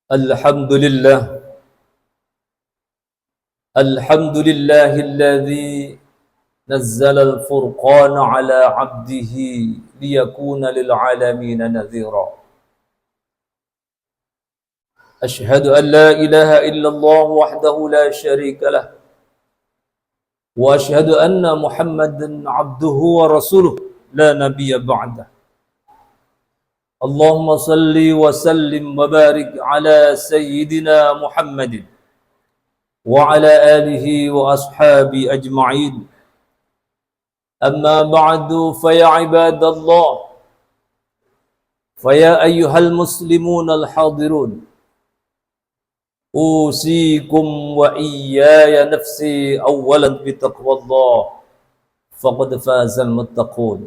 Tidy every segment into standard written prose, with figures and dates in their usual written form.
الحمد لله الذي نزل الفرقان على عبده ليكون للعالمين نذيرا. أشهد أن لا إله إلا الله وحده لا شريك له، وأشهد أن محمدا عبده ورسوله لا نبي بعده. اللهم صل وسلم وبارك على سيدنا محمد وعلى آله وأصحابه أجمعين. أما بعد، فيا عباد الله، فيا أيها المسلمون الحاضرون، أوصيكم وإياي نفسي أولا بتقوى الله، فقد فاز المتقون.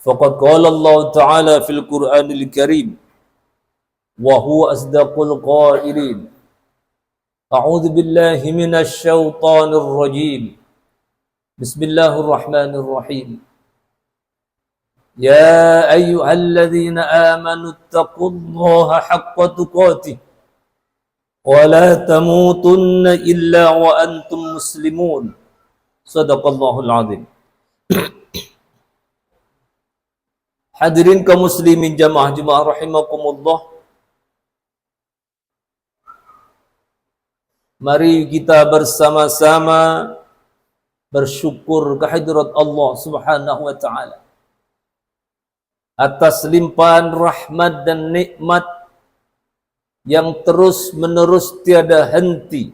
فقد قال الله تعالى في القرآن الكريم وهو أصدق القائلين: أعوذ بالله من الشيطان الرجيم، بسم الله الرحمن الرحيم. يا أيها الذين آمنوا اتقوا الله حق تقاته ولا تموتن إلا وأنتم مسلمون. صدق الله العظيم. Hadirin kaum muslimin jamaah rahimakumullah. Mari kita bersama-sama bersyukur kehadirat Allah Subhanahu wa taala atas limpahan rahmat dan nikmat yang terus-menerus tiada henti,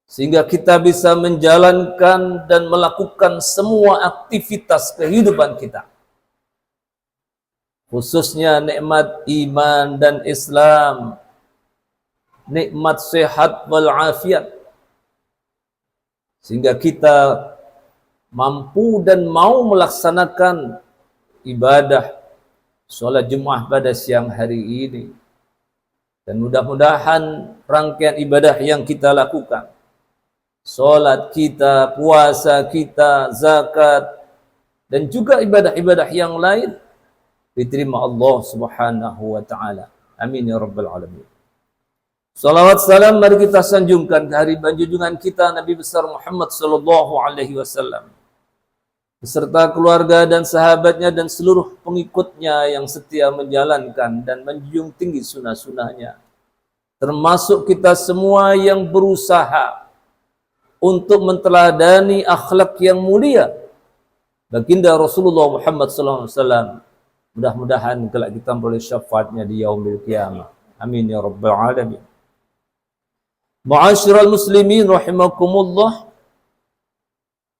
sehingga kita bisa menjalankan dan melakukan semua aktivitas kehidupan kita, khususnya nikmat iman dan Islam, nikmat sehat walafiat, sehingga kita mampu dan mau melaksanakan ibadah sholat Jumat pada siang hari ini. Dan mudah-mudahan rangkaian ibadah yang kita lakukan, sholat kita, puasa kita, zakat, dan juga ibadah-ibadah yang lain, diterima Allah Subhanahu wa taala. Amin ya rabbal alamin. Salawat salam mari kita sanjungkan ke hari junjungan kita Nabi besar Muhammad sallallahu alaihi wasallam beserta keluarga dan sahabatnya dan seluruh pengikutnya yang setia menjalankan dan menjunjung tinggi sunnah-sunnahnya, termasuk kita semua yang berusaha untuk menteladani akhlak yang mulia baginda Rasulullah Muhammad sallallahu alaihi wasallam. Mudah-mudahan kelak kita boleh syafaatnya di yaumil qiyamah. Amin ya rabbal alamin. Ma'asyiral muslimin rahimakumullah.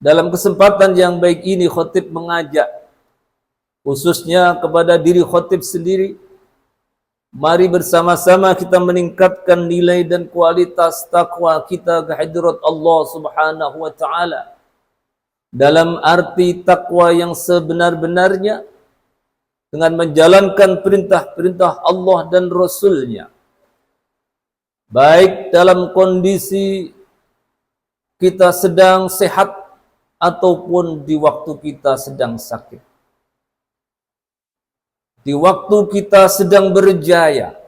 Dalam kesempatan yang baik ini khatib mengajak khususnya kepada diri khatib sendiri, mari bersama-sama kita meningkatkan nilai dan kualitas takwa kita ke hadirat Allah Subhanahu wa taala. Dalam arti takwa yang sebenar-benarnya, dengan menjalankan perintah-perintah Allah dan Rasul-Nya, baik dalam kondisi kita sedang sehat ataupun di waktu kita sedang sakit, di waktu kita sedang berjaya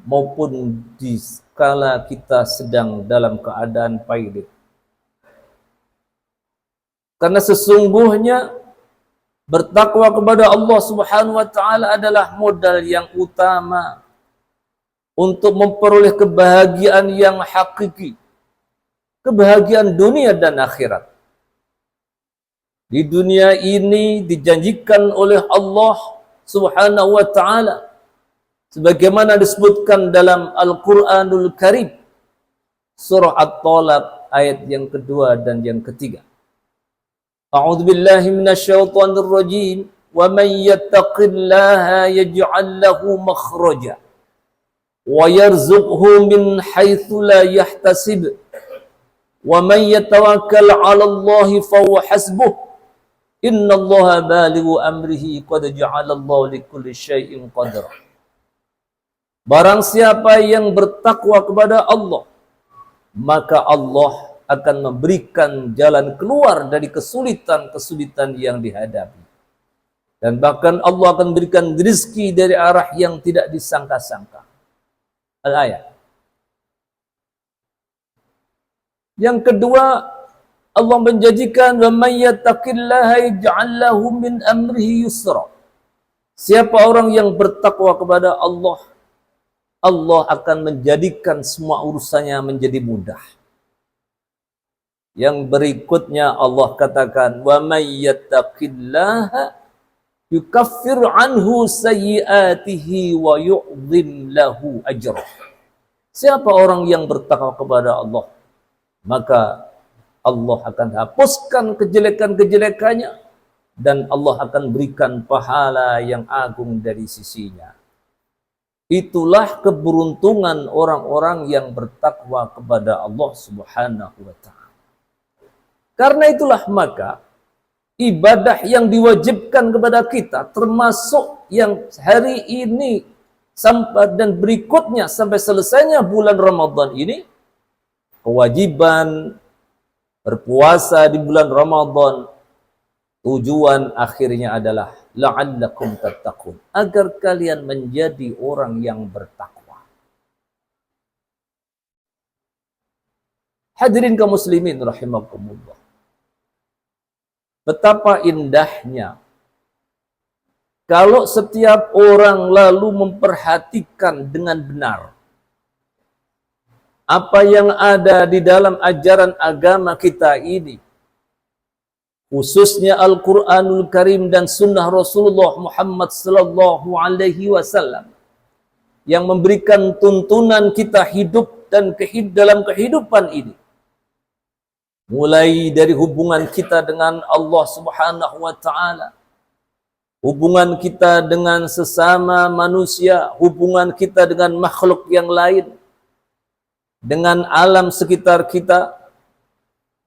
maupun di kala kita sedang dalam keadaan pailit. Karena sesungguhnya bertakwa kepada Allah Subhanahu wa taala adalah modal yang utama untuk memperoleh kebahagiaan yang hakiki, kebahagiaan dunia dan akhirat. Di dunia ini dijanjikan oleh Allah Subhanahu wa taala sebagaimana disebutkan dalam Al-Qur'anul Karim, surah At-Talaq ayat yang kedua dan yang ketiga. A'udzu billahi minasyaitonir rajim. Wa may yattaqillaha yaj'al lahu makhraja wa yarzuqhu min haitsu la yahtasib. Wa may yatawakkal 'ala Allahi fa huwa hasbuh. Innallaha balighu amrihi qad ja'ala Allahu likulli syai'in qadra. Barang siapa yang bertakwa kepada Allah, maka Allah akan memberikan jalan keluar dari kesulitan-kesulitan yang dihadapi. Dan bahkan Allah akan berikan rezeki dari arah yang tidak disangka-sangka. Al-ayat. Yang kedua, Allah menjanjikan wa may yattaqillaha yaj'al lahu min amrihi yusra. Siapa orang yang bertakwa kepada Allah, Allah akan menjadikan semua urusannya menjadi mudah. Yang berikutnya Allah katakan wa may yattaqillaha yukaffir anhu sayyiatihi wa yu'dhim lahu ajrah. Siapa orang yang bertakwa kepada Allah, maka Allah akan hapuskan kejelekan-kejelekannya dan Allah akan berikan pahala yang agung dari sisinya. Itulah keberuntungan orang-orang yang bertakwa kepada Allah Subhanahu wa ta'ala. Karena itulah maka ibadah yang diwajibkan kepada kita, termasuk yang hari ini sampai dan berikutnya sampai selesainya bulan Ramadan ini, kewajiban berpuasa di bulan Ramadan, tujuan akhirnya adalah la'allakum tattaqun, agar kalian menjadi orang yang bertakwa. Hadirin kaum muslimin rahimakumullah. Betapa indahnya kalau setiap orang lalu memperhatikan dengan benar apa yang ada di dalam ajaran agama kita ini, khususnya Al-Quranul Karim dan Sunnah Rasulullah Muhammad Sallallahu Alaihi Wasallam, yang memberikan tuntunan kita hidup dan dalam kehidupan ini, mulai dari hubungan kita dengan Allah Subhanahu Wa Taala, hubungan kita dengan sesama manusia, hubungan kita dengan makhluk yang lain, dengan alam sekitar kita,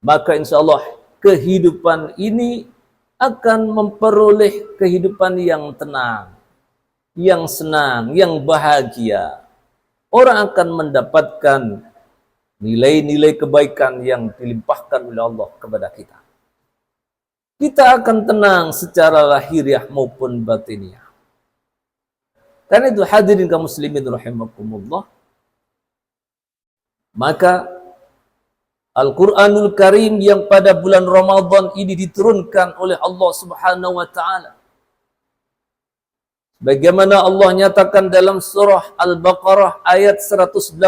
maka insya Allah kehidupan ini akan memperoleh kehidupan yang tenang, yang senang, yang bahagia. Orang akan mendapatkan nilai-nilai kebaikan yang dilimpahkan oleh Allah kepada kita. Kita akan tenang secara lahiriah maupun batiniah. Karena itu hadirin kaum muslimin rahimakumullah, maka Al-Quranul Karim yang pada bulan Ramadan ini diturunkan oleh Allah Subhanahu wa ta'ala, bagaimana Allah nyatakan dalam surah Al-Baqarah ayat 185.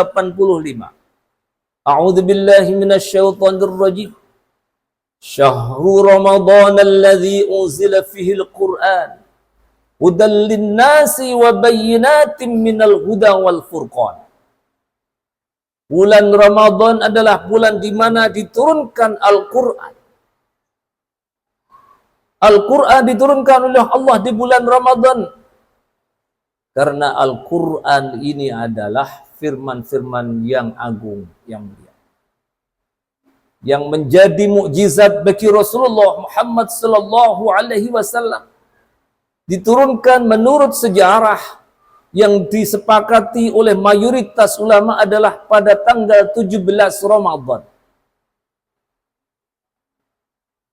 A'udzu billahi minasyaitonir rajim. Syahrul Ramadan alladzi unzila fihi al-Qur'an hudan lin-nasi wa bayyinatin minal huda wal furqan. Bulan Ramadan adalah bulan di mana diturunkan Al-Quran. Al-Quran diturunkan oleh Allah di bulan Ramadan. Karena Al-Quran ini adalah firman-firman yang agung, yang mulia, yang menjadi mukjizat bagi Rasulullah Muhammad Sallallahu Alaihi Wasallam. Diturunkan menurut sejarah yang disepakati oleh mayoritas ulama adalah pada tanggal 17 Ramadan.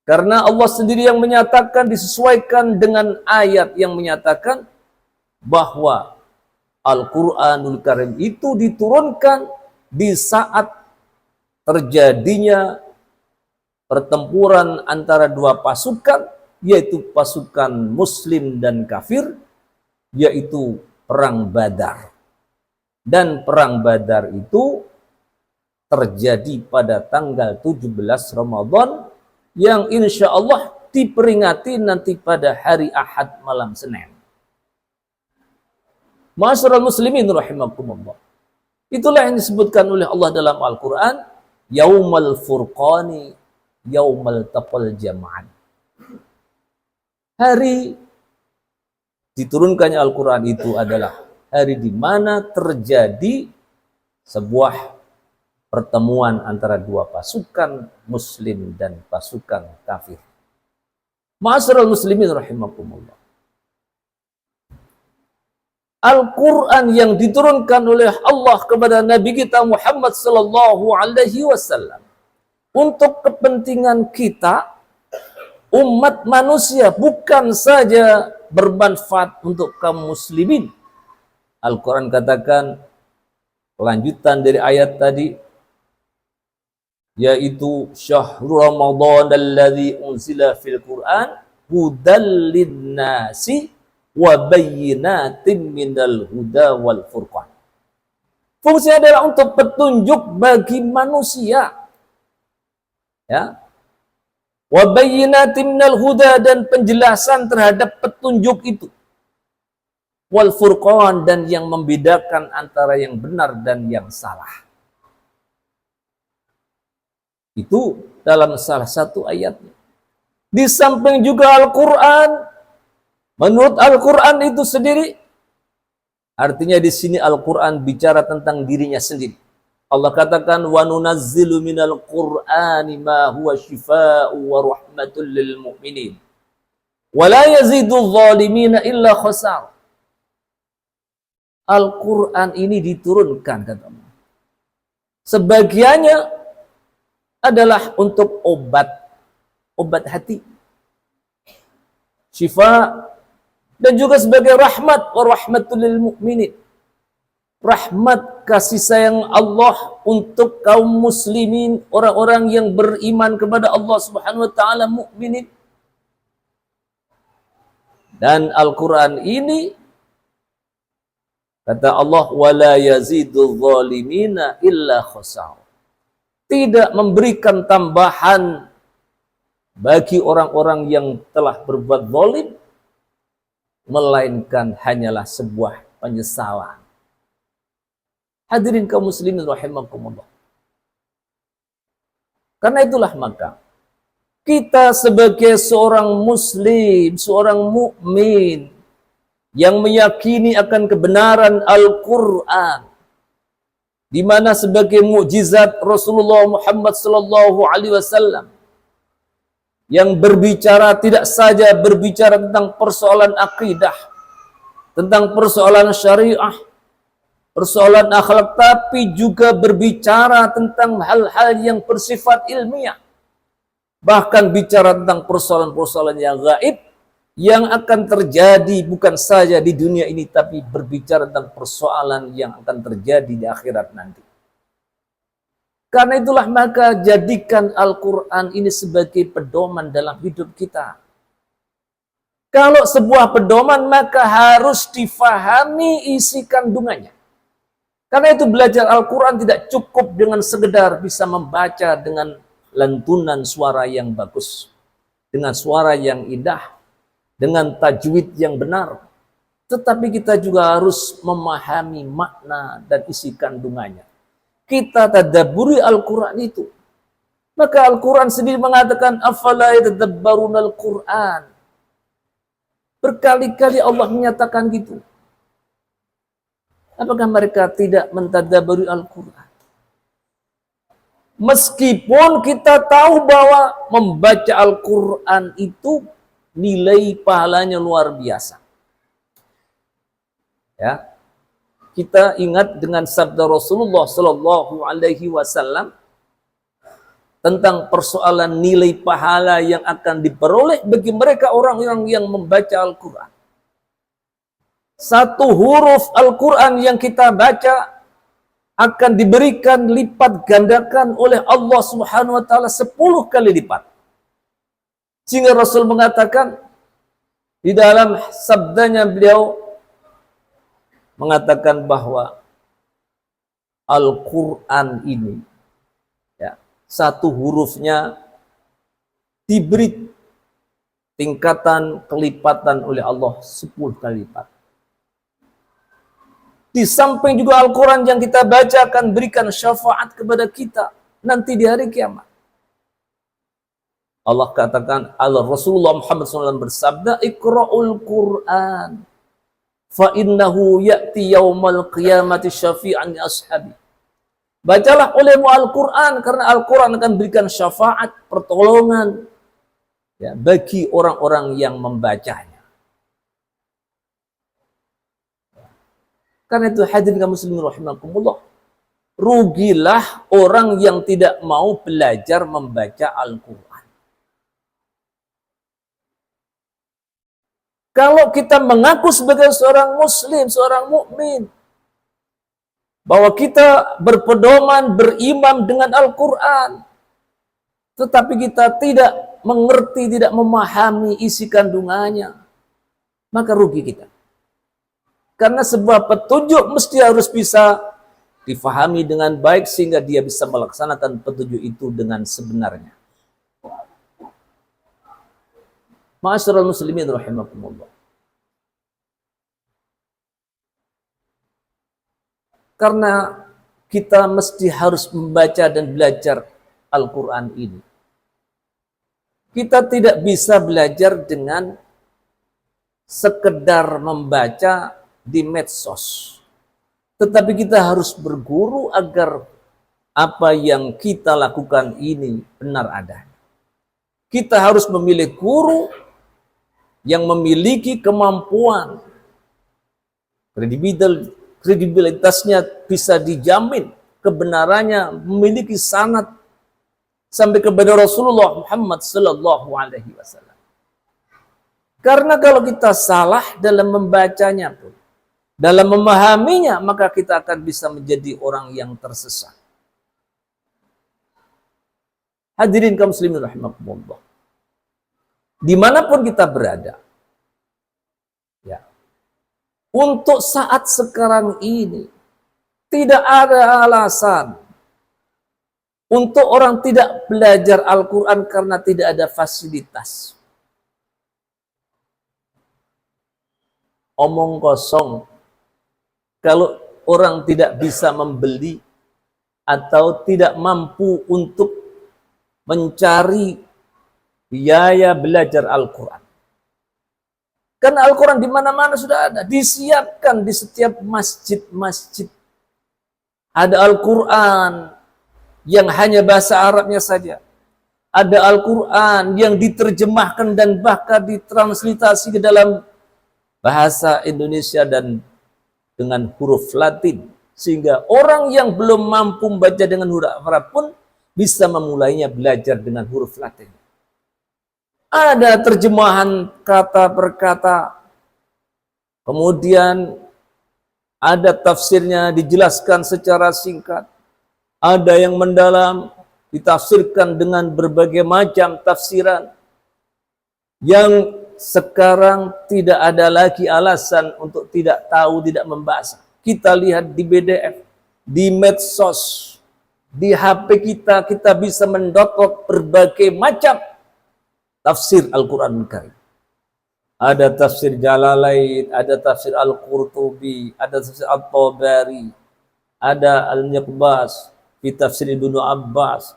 Karena Allah sendiri yang menyatakan, disesuaikan dengan ayat yang menyatakan bahwa Al-Quranul Karim itu diturunkan di saat terjadinya pertempuran antara dua pasukan, yaitu pasukan Muslim dan kafir, yaitu Perang Badar. Dan Perang Badar itu terjadi pada tanggal 17 Ramadan, yang insya Allah diperingati nanti pada hari Ahad malam Senin. Ma'asyiral muslimin rahimakumullah. Itulah yang disebutkan oleh Allah dalam Al-Quran, Yaumal Furqani, Yaumal Taqal Jama'an. Hari diturunkannya Al-Quran itu adalah hari di mana terjadi sebuah pertemuan antara dua pasukan Muslim dan pasukan kafir. Ma'asyiral muslimin rahimakumullah. Al-Quran yang diturunkan oleh Allah kepada Nabi kita Muhammad Sallallahu Alaihi Wasallam untuk kepentingan kita umat manusia, bukan saja bermanfaat untuk kaum muslimin. Al-Quran katakan, kelanjutan dari ayat tadi, yaitu syahrul Ramadan alladzi unzila fil Qur'an hudal linnasi wa bayyinatin minal huda wal furqan. Fungsinya adalah untuk petunjuk bagi manusia. Ya. Wa bayyinatin minal huda, dan penjelasan terhadap petunjuk itu. Wal furqan, dan yang membedakan antara yang benar dan yang salah. Itu dalam salah satu ayatnya. Di samping juga Al-Quran, menurut Al-Quran itu sendiri, artinya di sini Al-Quran bicara tentang dirinya sendiri. Allah katakan, wa nunazzilu minal Qur'ani ma huwa shifaa'u wa rahmatul lil mu'minin wa la yazidul zalimina illa khasar. Al-Quran ini diturunkan, kata Allah, sebagiannya adalah untuk obat hati, syifa, dan juga sebagai rahmat, wa rahmatul lil mu'minin, rahmat kasih sayang Allah untuk kaum muslimin, orang-orang yang beriman kepada Allah Subhanahu wa taala, mukminin. Dan Al-Qur'an ini, kata Allah, wala yazidul zalimina illa khasar, tidak memberikan tambahan bagi orang-orang yang telah berbuat zalim, melainkan hanyalah sebuah penyesalan. Hadirin kaum muslimin rahimakumullah. Karena itulah maka kita sebagai seorang muslim, seorang mukmin yang meyakini akan kebenaran Al-Quran, di mana sebagai mukjizat Rasulullah Muhammad sallallahu alaihi wasallam, yang berbicara tidak saja berbicara tentang persoalan akidah, tentang persoalan syariah, persoalan akhlak, tapi juga berbicara tentang hal-hal yang bersifat ilmiah. Bahkan bicara tentang persoalan-persoalan yang gaib, yang akan terjadi bukan saja di dunia ini, tapi berbicara tentang persoalan yang akan terjadi di akhirat nanti. Karena itulah maka jadikan Al-Quran ini sebagai pedoman dalam hidup kita. Kalau sebuah pedoman, maka harus difahami isi kandungannya. Karena itu belajar Al-Quran tidak cukup dengan sekedar bisa membaca dengan lantunan suara yang bagus, dengan suara yang indah, dengan tajwid yang benar. Tetapi kita juga harus memahami makna dan isi kandungannya. Kita tadabburi Al-Quran itu. Maka Al-Quran sendiri mengatakan, afala yatadabbaruna Al-Quran. Berkali-kali Allah menyatakan gitu. Apakah mereka tidak mentadabburi Al-Quran? Meskipun kita tahu bahwa membaca Al-Quran itu nilai pahalanya luar biasa. Ya. Kita ingat dengan sabda Rasulullah Sallallahu Alaihi Wasallam tentang persoalan nilai pahala yang akan diperoleh bagi mereka orang-orang yang membaca Al-Quran. Satu huruf Al-Quran yang kita baca akan diberikan lipat gandakan oleh Allah Subhanahu Wa Taala 10 kali lipat. Sehingga Rasul mengatakan di dalam sabdanya, beliau mengatakan bahwa Al-Quran ini, ya, satu hurufnya diberi tingkatan kelipatan oleh Allah 10 kali lipat. Di samping juga Al-Quran yang kita baca akan berikan syafaat kepada kita nanti di hari kiamat. Allah katakan, Rasulullah Muhammad SAW bersabda, Iqra'ul Quran fa innahu ya'ti yaumal qiyamati syafi'an li ashabi. Bacalah olehmu Al-Quran, karena Al-Quran akan berikan syafaat, pertolongan, ya, bagi orang-orang yang membacanya. Karena itu hadirin kaum muslimin rahimakumullah, rugilah orang yang tidak mau belajar membaca Al-Quran. Kalau kita mengaku sebagai seorang muslim, seorang mukmin, bahwa kita berpedoman, beriman dengan Al-Quran, tetapi kita tidak mengerti, tidak memahami isi kandungannya, maka rugi kita. Karena sebuah petunjuk mesti harus bisa difahami dengan baik sehingga dia bisa melaksanakan petunjuk itu dengan sebenarnya. Ma'asyiral muslimin rahimakumullah. Karena kita mesti harus membaca dan belajar Al-Quran ini. Kita tidak bisa belajar dengan sekedar membaca di medsos. Tetapi kita harus berguru agar apa yang kita lakukan ini benar adanya. Kita harus memilih guru yang memiliki kemampuan, kredibilitasnya bisa dijamin, kebenarannya memiliki sanad sampai kepada Rasulullah Muhammad sallallahu alaihi wasallam. Karena kalau kita salah dalam membacanya pun, dalam memahaminya, maka kita akan bisa menjadi orang yang tersesat. Hadirin kaum muslimin rahimakumullah. Dimanapun kita berada, ya, untuk saat sekarang ini tidak ada alasan untuk orang tidak belajar Al-Quran karena tidak ada fasilitas. Omong kosong. Kalau orang tidak bisa membeli atau tidak mampu untuk mencari biaya belajar Al-Quran. Karena Al-Quran di mana-mana sudah ada, disiapkan di setiap masjid-masjid. Ada Al-Quran yang hanya bahasa Arabnya saja. Ada Al-Quran yang diterjemahkan dan bahkan ditranslitasi ke dalam bahasa Indonesia dan dengan huruf Latin. Sehingga orang yang belum mampu membaca dengan huruf Arab pun bisa memulainya belajar dengan huruf Latin. Ada terjemahan kata per kata, kemudian ada tafsirnya dijelaskan secara singkat, ada yang mendalam, ditafsirkan dengan berbagai macam tafsiran, yang sekarang tidak ada lagi alasan untuk tidak tahu, tidak membaca. Kita lihat di PDF, di medsos, di HP kita bisa mendownload berbagai macam tafsir Al-Quran Karim. Ada tafsir Jalalain, ada tafsir Al-Qurtubi, ada tafsir At-Tabari, ada Al-Nyaqbas, di tafsir Ibnu Abbas,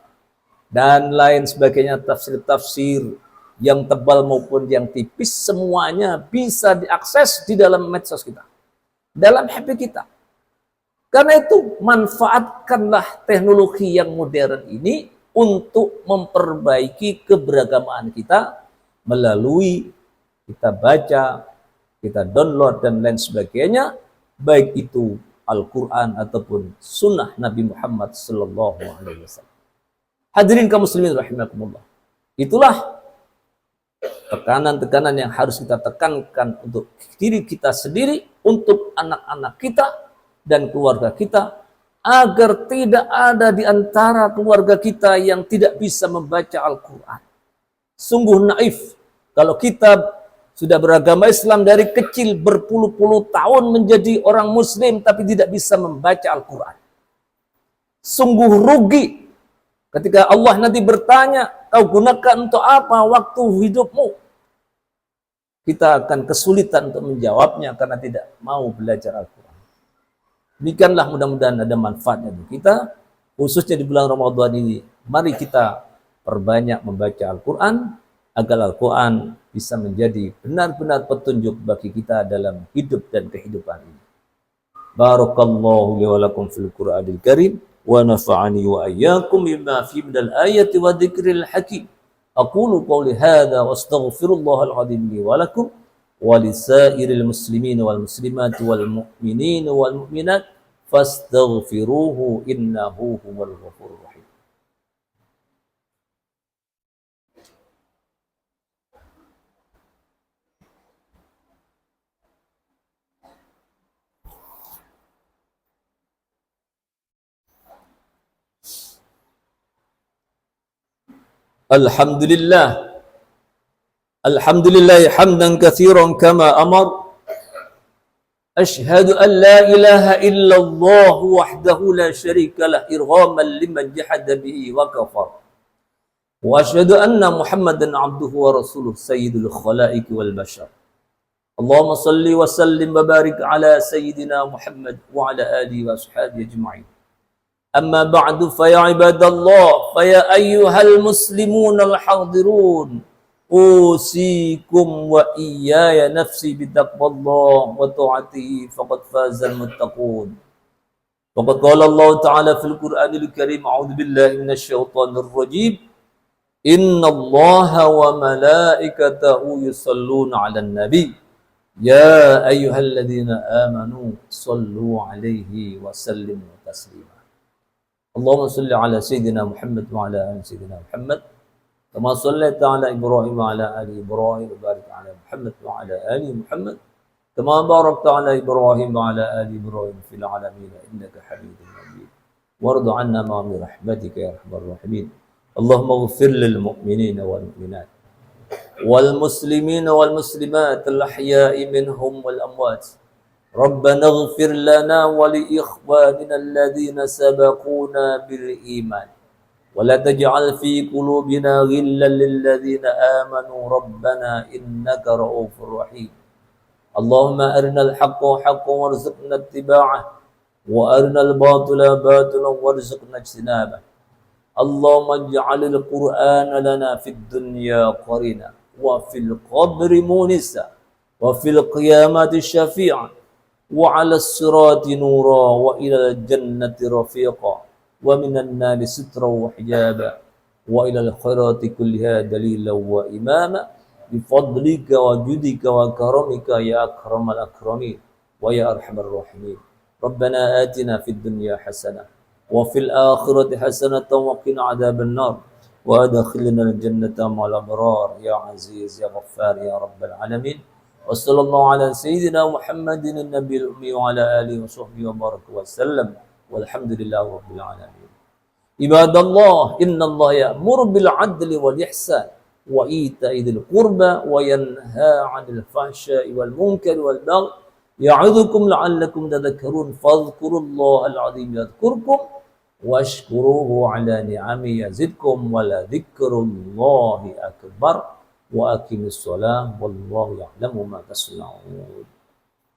dan lain sebagainya, tafsir-tafsir yang tebal maupun yang tipis, semuanya bisa diakses di dalam medsos kita, dalam HP kita. Karena itu, manfaatkanlah teknologi yang modern ini untuk memperbaiki keberagamaan kita melalui kita baca, kita download, dan lain sebagainya, baik itu Al-Quran ataupun sunnah Nabi Muhammad sallallahu alaihi wasallam. Hadirin kaum muslimin rahimakumullah. Itulah tekanan-tekanan yang harus kita tekankan untuk diri kita sendiri, untuk anak-anak kita dan keluarga kita, agar tidak ada di antara keluarga kita yang tidak bisa membaca Al-Quran. Sungguh naif kalau kita sudah beragama Islam dari kecil, berpuluh-puluh tahun menjadi orang muslim tapi tidak bisa membaca Al-Quran. Sungguh rugi ketika Allah nanti bertanya, kau gunakan untuk apa waktu hidupmu? Kita akan kesulitan untuk menjawabnya karena tidak mau belajar Al-Quran. Demikianlah, mudah-mudahan ada manfaatnya untuk kita, khususnya di bulan Ramadan ini. Mari kita perbanyak membaca Al-Quran, agar Al-Quran bisa menjadi benar-benar petunjuk bagi kita dalam hidup dan kehidupan ini. Barakallahu li wa lakum fil Qur'anil Karim, wa nafa'ani wa ayyakum bima fi minal ayati wa dzikril hakim. Aqulu qawli hadza wa astaghfirullahal azim li wa lakum wa lisairil muslimin wal muslimat wal mu'minin wal mu'minat fastaghfiruhu innahu huwal ghafurur rahim. Alhamdulillah. Alhamdulillah hamdan katsiran kama amar. Ashhadu an la ilaha illallah wahdahu la syarika lah irghaman liman jahada bihi wa kafar. Wa ashhadu anna Muhammadan abduhu wa rasuluh sayyidul khalaiq wal bashar. Allahumma salli wa sallim wa barik ala sayyidina Muhammad wa ala alihi wa ashabihi ajma'in. Amma ba'du fa ya ibadallah fa ya ayyuhal muslimun al hadirun usikum wa iyaya nafsi bitaqwallah wa ta'atihi faqad fazal muttaqun. Faqad qala Allah ta'ala fil Qur'anil Karim a'udzu billahi minasy syaithanir rajim. Innallaha wa malaikatahu yusalluna 'alan nabi. Ya ayyuhalladzina amanu sallu 'alaihi wa sallimu taslima. Allahumma salli ala sayyidina Muhammad wa ala ali sayyidina Muhammad kama sallaita ala Ibrahim wa ala ali Ibrahim wa barik ala Muhammad wa ala ali Muhammad kama barakta ala Ibrahim wa ala ali Ibrahim fil alamin innaka Hamidum Majid. Warḍ 'anna ma bi rahmatika ya arhamar rahimin. Allahumma ighfir lil mu'minina wal mu'minat wal muslimina wal muslimat al ahya'i minhum wal amwat. ربنا اغفر لنا ولإخواننا الذين سبقونا بالإيمان ولا تجعل في قلوبنا غلا للذين آمنوا ربنا إنك رؤوف رحيم. اللهم أرنا الحق حقا وارزقنا اتباعه وأرنا الباطل باطلا وارزقنا اجتنابه. اللهم اجعل القرآن لنا في الدنيا قرينا وفي القبر مونسا وفي القيامة شفيعا وعلى الصراط نورا وإلى الجنة رفيقا ومن النار سترا وحجابا وإلى الخيرات كلها دليلا وإماما بفضلك وجودك وكرمك يا أكرم الأكرمين ويا أرحم الراحمين. ربنا آتنا في الدنيا حسنة وفي الآخرة حسنة وقنا عذاب النار وأدخلنا الجنة مع الأبرار يا عزيز يا غفار يا رب العالمين. وصلى الله على سيدنا محمد النبي الأمي وعلى آله وصحبه وبارك وسلم والحمد لله رب العالمين. عباد الله إن الله يأمر بالعدل والإحسان وإيتاء ذي القربى وينهى عن الفحشاء والمنكر والبغي يعظكم لعلكم تذكرون فاذكروا الله العظيم يذكركم واشكروه على نعمه يزدكم ولذكر الله أكبر. Wa aqimis shalah wallahu ya'lamu ma tasna'un.